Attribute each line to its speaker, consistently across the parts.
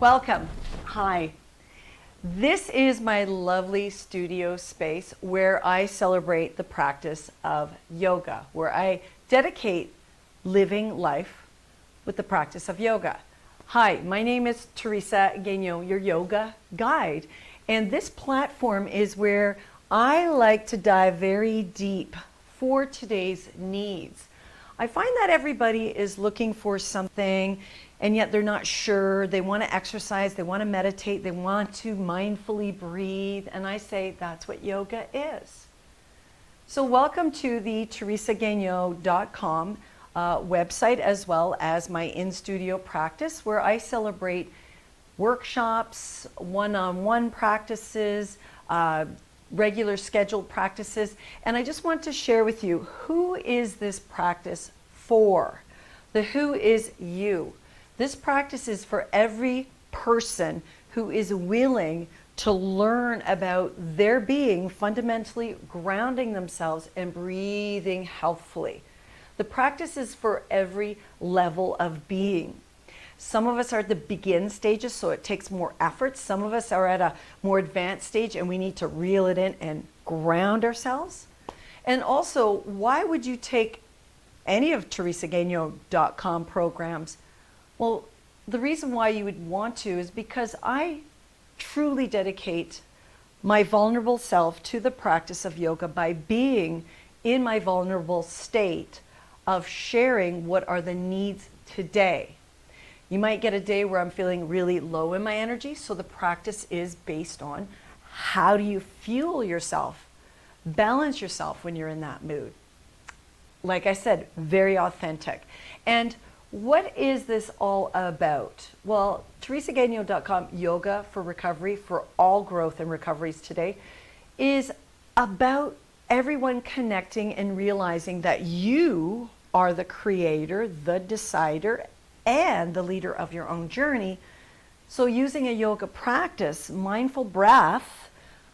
Speaker 1: Welcome. Hi. This is my lovely studio space where I celebrate the practice of yoga, where I dedicate living life with the practice of yoga. Hi, my name is Teresa Gagnon, your yoga guide, and this platform is where I like to dive very deep for today's needs. I find that everybody is looking for something and yet they're not sure. They want to exercise, they want to meditate, they want to mindfully breathe, and I say that's what yoga is. So welcome to the teresagagnon.com website, as well as my in-studio practice, where I celebrate workshops, one-on-one practices, regular scheduled practices. And I just want to share with you, who is this practice for? The who is you. This practice is for every person who is willing to learn about their being, fundamentally grounding themselves and breathing healthfully. The practice is for every level of being. Some of us are at the begin stages, so it takes more effort. Some of us are at a more advanced stage and we need to reel it in and ground ourselves. And also, why would you take any of teresagagnon.com programs? Well, the reason why you would want to is because I truly dedicate my vulnerable self to the practice of yoga by being in my vulnerable state of sharing what are the needs today. You might get a day where I'm feeling really low in my energy, so the practice is based on how do you fuel yourself, balance yourself when you're in that mood. Like I said, very authentic. And what is this all about? Well, teresagagnon.com, Yoga for Recovery, for all growth and recoveries today, is about everyone connecting and realizing that you are the creator, the decider, and the leader of your own journey. So using a yoga practice, mindful breath,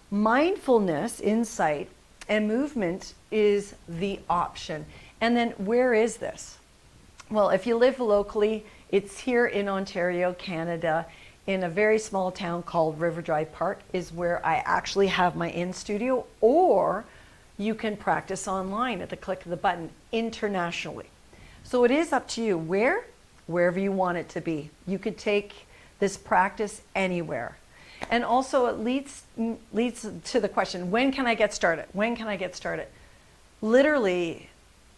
Speaker 1: mindfulness, insight, and movement is the option. And then where is this? Well, if you live locally, it's here in Ontario, Canada, in a very small town called River Drive Park is where I actually have my in-studio, or you can practice online at the click of the button internationally. So it is up to you. Wherever you want it to be. You could take this practice anywhere. And also it leads to the question, when can I get started? When can I get started? Literally,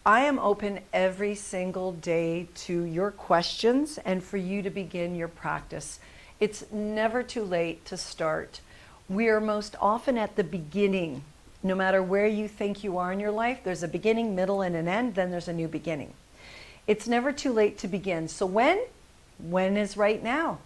Speaker 1: I am open every single day to your questions and for you to begin your practice. It's never too late to start. We are most often at the beginning. No matter where you think you are in your life, there's a beginning, middle, and an end, then there's a new beginning. It's never too late to begin. So when is right now?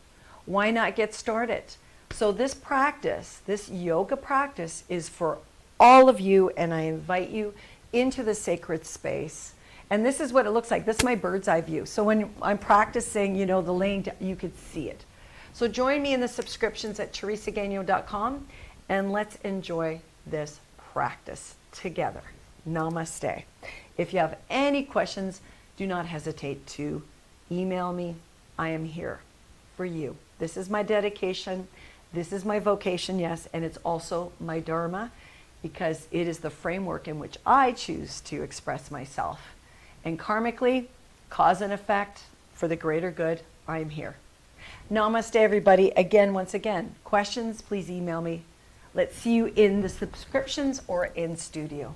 Speaker 1: Why not get started? So this practice, this yoga practice, is for all of you, and I invite you into the sacred space. And this is what it looks like. This is my bird's eye view. So when I'm practicing, the laying down, you could see it. So join me in the subscriptions at teresagagnon.com, and let's enjoy this practice together. Namaste. If you have any questions, do not hesitate to email me. I am here for you. This is my dedication. This is my vocation, yes, and it's also my dharma, because it is the framework in which I choose to express myself. And karmically, cause and effect, for the greater good, I am here. Namaste, everybody. Once again, questions, please email me. Let's see you in the subscriptions or in studio.